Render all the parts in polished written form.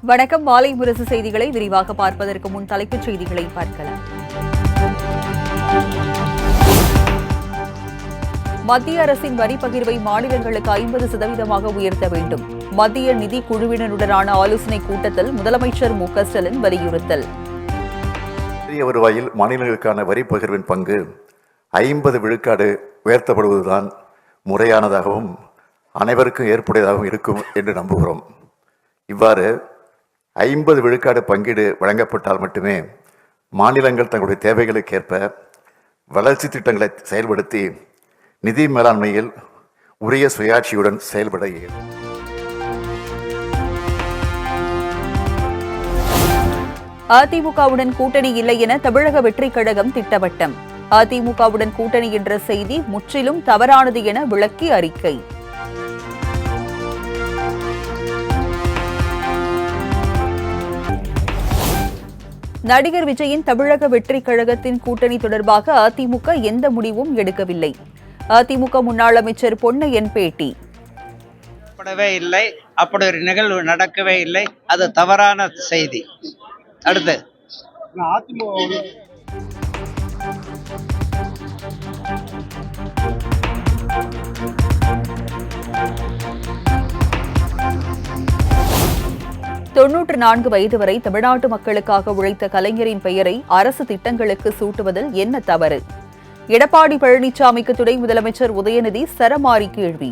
வணக்கம். மாலை முரசு செய்திகளை விரிவாக பார்ப்பதற்கு முன் தலைப்புச் செய்திகளை பார்க்கலாம். மத்திய அரசின் வரி பகிர்வை மாநிலங்களுக்கு 50% உயர்த்த வேண்டும். மத்திய நிதி குழுவினருடனான ஆலோசனைக் கூட்டத்தில் முதலமைச்சர் மு.க.ஸ்டாலின் வலியுறுத்தல். பெரிய வருவாயில் மாநிலங்களுக்கான வரி பகிர்வின் பங்கு 50 விழுக்காடு உயர்த்தப்படுவதுதான் முறையானதாகவும் அனைவருக்கும் ஏற்புடையதாகவும் இருக்கும் என்று நம்புகிறோம். இவ்வாறு 50 விழுக்காடு பங்கீடு வழங்கப்பட்டால் மட்டுமே மாநிலங்கள் தங்களுடைய தேவைகளுக்கேற்ப வளர்ச்சி திட்டங்களை செயல்படுத்தி நிதி மேலாண்மையில் உரிய சுயாட்சியுடன் செயல்பட இயலும். அதிமுகவுடன் கூட்டணி இல்லை என தமிழக வெற்றிக் கழகம் திட்டவட்டம். அதிமுகவுடன் கூட்டணி என்ற செய்தி முற்றிலும் தவறானது என விளக்கி அறிக்கை. நடிகர் விஜயின் தமிழக வெற்றிக் கழகத்தின் கூட்டணி தொடர்பாக அதிமுக எந்த முடிவும் எடுக்கவில்லை. அதிமுக முன்னாள் அமைச்சர் பொன்னையன் பேட்டி. இல்லை, அப்படி ஒரு நிகழ்வு நடக்கவே இல்லை, அது தவறான செய்தி. அடுத்து தொன்னூற்று 4 வயது வரை தமிழ்நாட்டு மக்களுக்காக உழைத்த கலைஞரின் பெயரை அரசு திட்டங்களுக்கு சூட்டுவதில் என்ன தவறு? எடப்பாடி பழனிசாமிக்கு துணை முதலமைச்சர் உதயநிதி சரமாரி கேள்வி.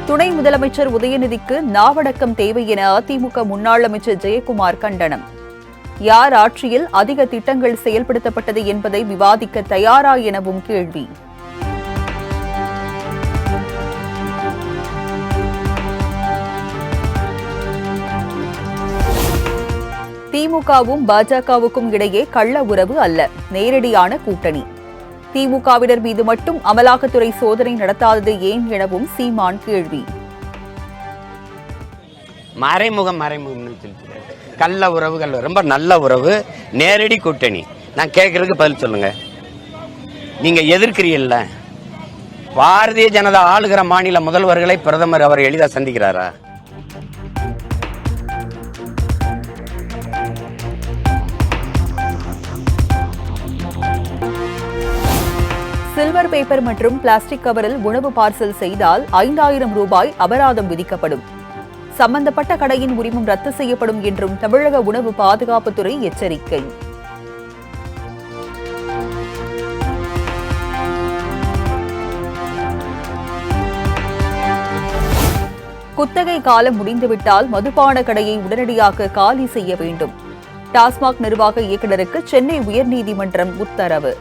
துணை முதலமைச்சர் உதயநிதிக்கு நாவடக்கம் தேவை என அதிமுக முன்னாள் அமைச்சர் ஜெயக்குமார் கண்டனம். யார் ஆட்சியில் அதிக திட்டங்கள் செயல்படுத்தப்பட்டது என்பதை விவாதிக்க தயாரா எனவும் கேள்வி. திமுகவும் பாஜகவுக்கும் இடையே கள்ள உறவு அல்ல, நேரடியான கூட்டணி. திமுகவினர் மீது மட்டும் அமலாக்கத்துறை சோதனை நடத்தாதது ஏன் எனவும் சீமான் கேள்வி. மறைமுகம் கள்ள உறவுகள் ரொம்ப நல்ல உறவு, நேரடி கூட்டணி. நான் கேட்கறதுக்கு பதில் சொல்லுங்க. நீங்க எதிர்க்கிறீல்ல, பாரதிய ஜனதா ஆளுகிற மாநில முதல்வர்களை பிரதமர் அவர் எளிதாக சந்திக்கிறாரா? சில்வர் பேப்பர் மற்றும் பிளாஸ்டிக் கவரில் உணவு பார்சல் செய்தால் 5000 ரூபாய் அபராதம் விதிக்கப்படும். சம்பந்தப்பட்ட கடையின் உரிமம் ரத்து செய்யப்படும் என்றும் தமிழக உணவு பாதுகாப்புத்துறை எச்சரிக்கை. குத்தகை காலம் முடிந்துவிட்டால் மதுபான கடையை உடனடியாக காலி செய்ய வேண்டும். டாஸ்மாக் நிர்வாக இயக்குநருக்கு சென்னை உயர்நீதிமன்றம் உத்தரவு.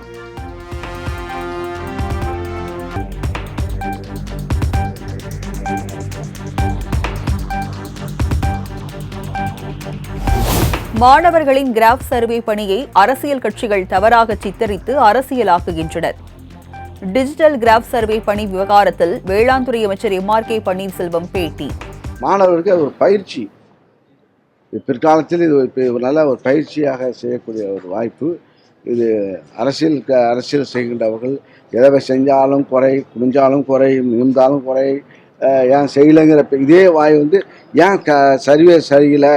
மாணவர்களின் கிராஃப் சர்வே பணியை அரசியல் கட்சிகள் தவறாக சித்தரித்து அரசியலாக்குகின்றனர். டிஜிட்டல் கிராஃப் சர்வே பணி விவகாரத்தில் வேளாண் துறை அமைச்சர் எம்.ஆர்.கே. பன்னீர்செல்வம் பேட்டி. மாணவர்களுக்கு அது ஒரு பயிற்சி, பிற்காலத்தில் இது நல்ல ஒரு பயிற்சியாக செய்யக்கூடிய ஒரு வாய்ப்பு. இது அரசியல் செய்கின்றவர்கள் எதை செஞ்சாலும் குறை, குடிஞ்சாலும் குறை, நிமிந்தாலும் குறை, ஏன் செய்யலைங்கிற இதே வாய் ஏன் சர்வே சரியில்லை,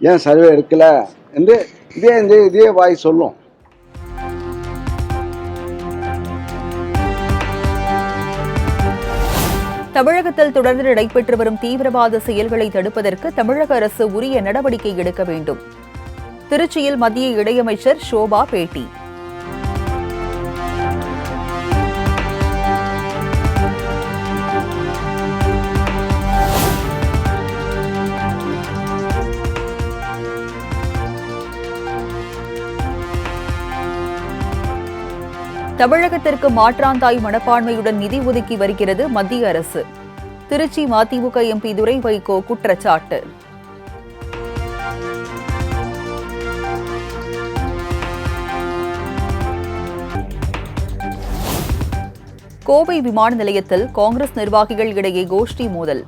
ஏன் சர்வே எடுக்கல என்று இதே வாய் சொல்லும். தமிழகத்தில் தொடர்ந்து நடைபெற்று வரும் தீவிரவாத செயல்களை தடுப்பதற்கு தமிழக அரசு உரிய நடவடிக்கை எடுக்க வேண்டும். திருச்சியில் மத்திய இணையமைச்சர் ஷோபா பேட்டி. தமிழகத்திற்கு மாற்றாந்தாய் மனப்பான்மையுடன் நிதி ஒதுக்கி வருகிறது மத்திய அரசு. திருச்சி மதிமுக எம்பி துரை வைகோ குற்றச்சாட்டு. கோவை விமான நிலையத்தில் காங்கிரஸ் நிர்வாகிகள் இடையே கோஷ்டி மோதல்.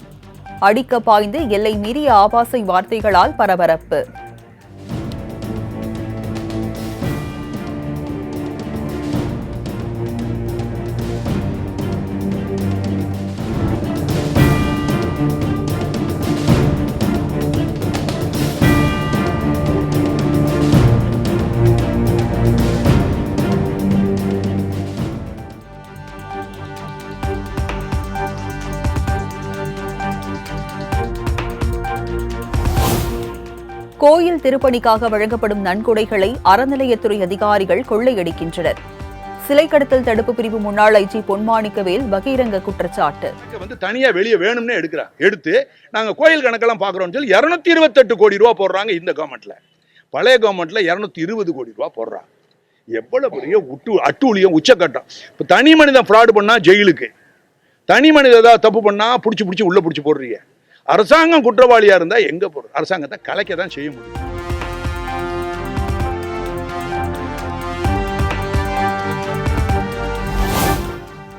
அடிக்க பாய்ந்து எல்லை மீறிய ஆபாச வார்த்தைகளால் பரபரப்பு. கோயில் திருப்பணிக்காக வழங்கப்படும் நன்கொடைகளை அறநிலையத்துறை அதிகாரிகள் கொள்ளையடிக்கின்றனர். சிலை கடத்தல் தடுப்பு பிரிவு முன்னாள் ஐஜி பொன்மாணிக்கவேல் பகிரங்க குற்றச்சாட்டு. தனியா வெளியே வேணும்னே எடுத்து நாங்க கோயில் கணக்கெல்லாம் பாக்குறோம்னு சொல்லி 228 கோடி ரூபாய் போடுறாங்க. இந்த கவர்மெண்ட்ல, பழைய கவர்மெண்ட்ல 220 கோடி ரூபாய் போடுறாங்க. எவ்வளவு பெரிய அட்டூழியம், உச்சக்கட்டம். இப்ப தனி மனிதன் ஃப்ராடு பண்ணா ஜெயிலுக்கு, தனி மனிதன் ஏதாவது தப்பு பண்ணா புடிச்சு உள்ள புடிச்சு போடுறீங்க. அரசாங்கம் குற்றவாளியா இருந்தா எங்க போடுறது? அரசாங்கத்தை கலைக்க தான் செய்ய முடியும்.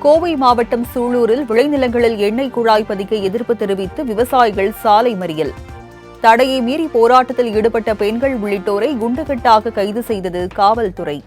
கோவை மாவட்டம் சூலூரில் விளைநிலங்களில் எண்ணெய் குழாய் பதிக்க எதிர்ப்பு தெரிவித்து விவசாயிகள் சாலை மறியல். தடையை மீறி போராட்டத்தில் ஈடுபட்ட பெண்கள் உள்ளிட்டோரை குண்டுகட்டாக கைது செய்தது காவல்துறை.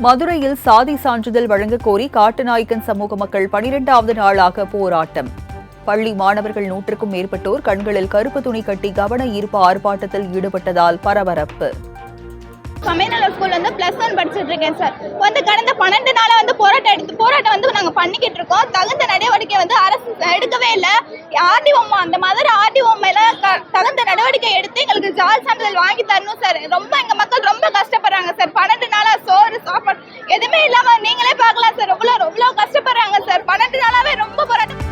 மதுரையில் சாதி சான்றிதழ் வழங்கக் கோரி காட்டுநாயக்கன் சமூக மக்கள் 12வது நாளாக போராட்டம். பள்ளி மாணவர்கள் 100க்கும் மேற்பட்டோர் கண்களில் கருப்பு துணி கட்டி கவன ஈர்ப்பு ஆர்ப்பாட்டத்தில் ஈடுபட்டதால் பரபரப்பு. சமயநல ஸ்கூல் +1 படிச்சுட்டு இருக்கேன் சார். கடந்த 12 நாளா போராட்டம் நாங்க பண்ணிக்கிட்டு இருக்கோம். தகுந்த நடவடிக்கை அரசு எடுக்கவே இல்லை. ஆர்டிஓ அந்த மாதிரி ஆர்டிஓ மேல தகுந்த நடவடிக்கை எடுத்து எங்களுக்கு ஜால் சான்றிதழ் வாங்கி தரணும் சார். ரொம்ப எங்க மக்கள் ரொம்ப கஷ்டப்படுறாங்க சார். 12 நாளா சோறு சாப்பாடு எதுவுமே இல்லாம நீங்களே பார்க்கலாம் சார். எவ்வளவு கஷ்டப்படுறாங்க சார். 12 நாளாவே ரொம்ப போராட்டம்.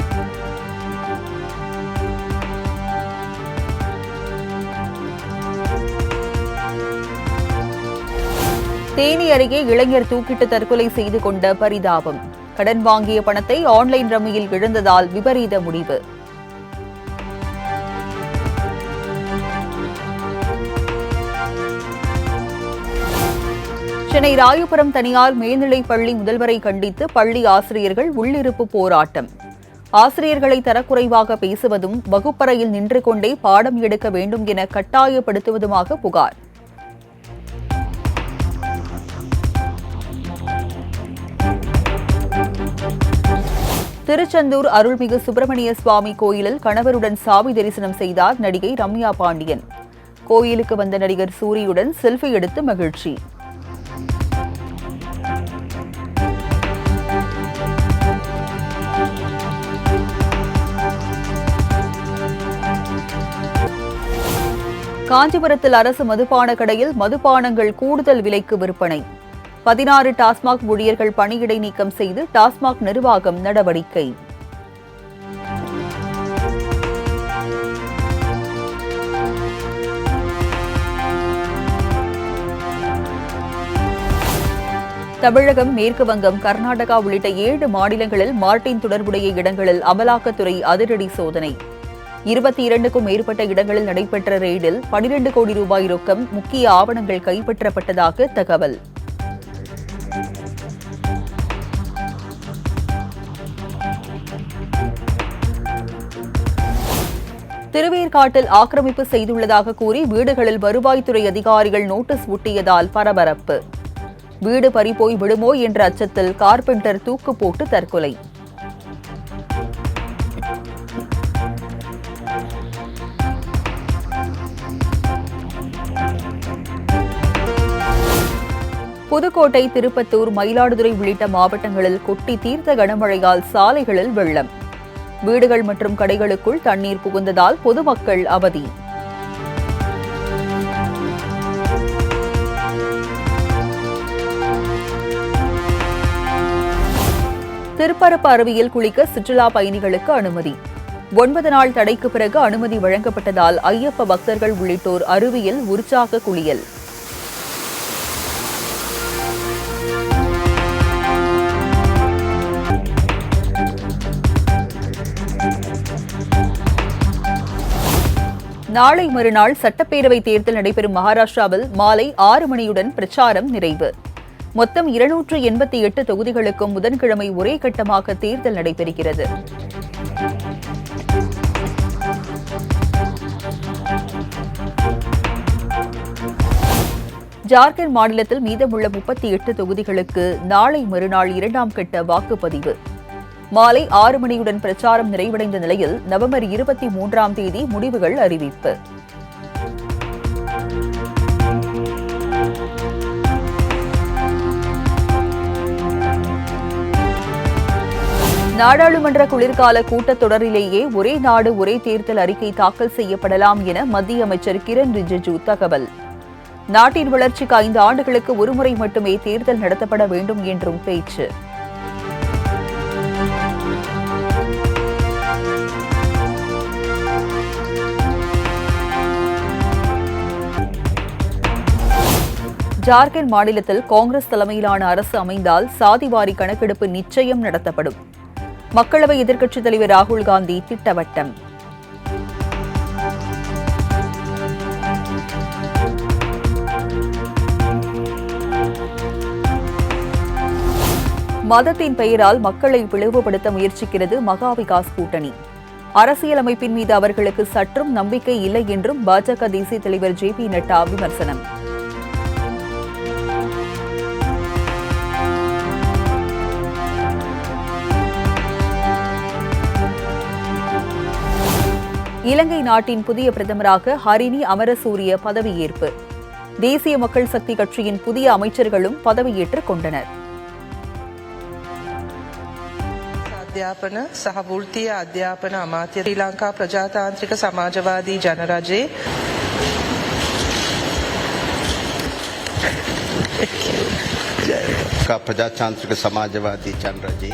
தேனி அருகே இளைஞர் தூக்கிட்டு தற்கொலை செய்து கொண்ட பரிதாபம். கடன் வாங்கிய பணத்தை ஆன்லைன் ரம்மியில் இழந்ததால் விபரீத முடிவு. சென்னை ராயபுரம் தனியார் மேல்நிலைப் பள்ளி முதல்வரை கண்டித்து பள்ளி ஆசிரியர்கள் உள்ளிருப்பு போராட்டம். ஆசிரியர்களை தரக்குறைவாக பேசுவதும் வகுப்பறையில் நின்று கொண்டே பாடம் எடுக்க வேண்டும் என கட்டாயப்படுத்துவதுமாக புகார். திருச்செந்தூர் அருள்மிகு சுப்பிரமணிய சுவாமி கோயிலில் கணவருடன் சாமி தரிசனம் செய்தார் நடிகை ரம்யா பாண்டியன். கோயிலுக்கு வந்த நடிகர் சூரியுடன் செல்ஃபி எடுத்து மகிழ்ச்சி. காஞ்சிபுரத்தில் அரசு மதுபான கடையில் மதுபானங்கள் கூடுதல் விலைக்கு விற்பனை. 16 டாஸ்மாக் ஊழியர்கள் பணியிடை நீக்கம் செய்து டாஸ்மாக் நிர்வாகம் நடவடிக்கை. தமிழகம், மேற்கு வங்கம், கர்நாடகா உள்ளிட்ட 7 மாநிலங்களில் மார்டின் தொடர்புடைய இடங்களில் அமலாக்கத்துறை அதிரடி சோதனை. 22க்கும் மேற்பட்ட இடங்களில் நடைபெற்ற ரெய்டில் 12 கோடி ரூபாய் ரொக்கம், முக்கிய ஆவணங்கள் கைப்பற்றப்பட்டதாக தகவல். திருவேற்காட்டில் ஆக்கிரமிப்பு செய்துள்ளதாக கூறி வீடுகளில் வருவாய்த்துறை அதிகாரிகள் நோட்டீஸ் ஒட்டியதால் பரபரப்பு. வீடு பறிபோய் விடுமோ என்ற அச்சத்தில் கார்பெண்டர் தூக்கு போட்டு தற்கொலை. புதுக்கோட்டை, திருப்பத்தூர், மயிலாடுதுறை உள்ளிட்ட மாவட்டங்களில் கொட்டி தீர்த்த கனமழையால் சாலைகளில் வெள்ளம். வீடுகள் மற்றும் கடைகளுக்குள் தண்ணீர் புகுந்ததால் பொதுமக்கள் அவதி. திருப்பரப்பு அருவியில் குளிக்க சுற்றுலா பயணிகளுக்கு அனுமதி. 9 நாள் தடைக்கு பிறகு அனுமதி வழங்கப்பட்டதால் ஐயப்ப பக்தர்கள் உள்ளிட்டோர் அருவியில் உற்சாக குளியல். நாளை மறுநாள் சட்டப்பேரவை தேர்தல் நடைபெறும் மகாராஷ்டிராவில் மாலை 6 மணியுடன் பிரச்சாரம் நிறைவு. மொத்தம் 288 தொகுதிகளுக்கும் புதன்கிழமை ஒரே கட்டமாக தேர்தல் நடைபெறுகிறது. ஜார்க்கண்ட் மாநிலத்தில் மீதமுள்ள 38 தொகுதிகளுக்கு நாளை மறுநாள் 2ஆம் கட்ட வாக்குப்பதிவு. மாலை 6 மணியுடன் பிரச்சாரம் நிறைவடைந்த நிலையில் நவம்பர் 23ஆம் தேதி முடிவுகள் அறிவிப்பு. நாடாளுமன்ற குளிர்கால கூட்டத்தொடரிலேயே ஒரே நாடு ஒரே தேர்தல் அறிக்கை தாக்கல் செய்யப்படலாம் என மத்திய அமைச்சர் கிரண் ரிஜிஜு தகவல். நாட்டின் வளர்ச்சிக்கு 5 ஆண்டுகளுக்கு ஒருமுறை மட்டுமே தேர்தல் நடத்தப்பட வேண்டும் என்றும் பேச்சு. ஜார்க்கண்ட் மாநிலத்தில் காங்கிரஸ் தலைமையிலான அரசு அமைந்தால் சாதிவாரி கணக்கெடுப்பு நிச்சயம் நடத்தப்படும். மக்களவை எதிர்க்கட்சித் தலைவர் ராகுல் காந்தி திட்டவட்டம். மதத்தின் பெயரால் மக்களை பிளவுபடுத்த முயற்சிக்கிறது மகா விகாஸ் கூட்டணி. அரசியலமைப்பின் மீது அவர்களுக்கு சற்றும் நம்பிக்கை இல்லை என்றும் பாஜக தேசிய தலைவர் JP நட்டா விமர்சனம். இலங்கை நாட்டின் புதிய பிரதமராக ஹரிணி அமரசூரிய பதவியேற்பு. தேசிய மக்கள் சக்தி கட்சியின் புதிய அமைச்சர்களும் பதவியேற்றுக் கொண்டனர். අධ්‍යාපන සහ වෘත්තීය අධ්‍යාපන අමාත්‍ය ශ්‍රී ලංකා ප්‍රජාතාන්ත්‍රික සමාජවාදී ජනරජයේ प्रजातांत्रिक समाजवादी जनरजे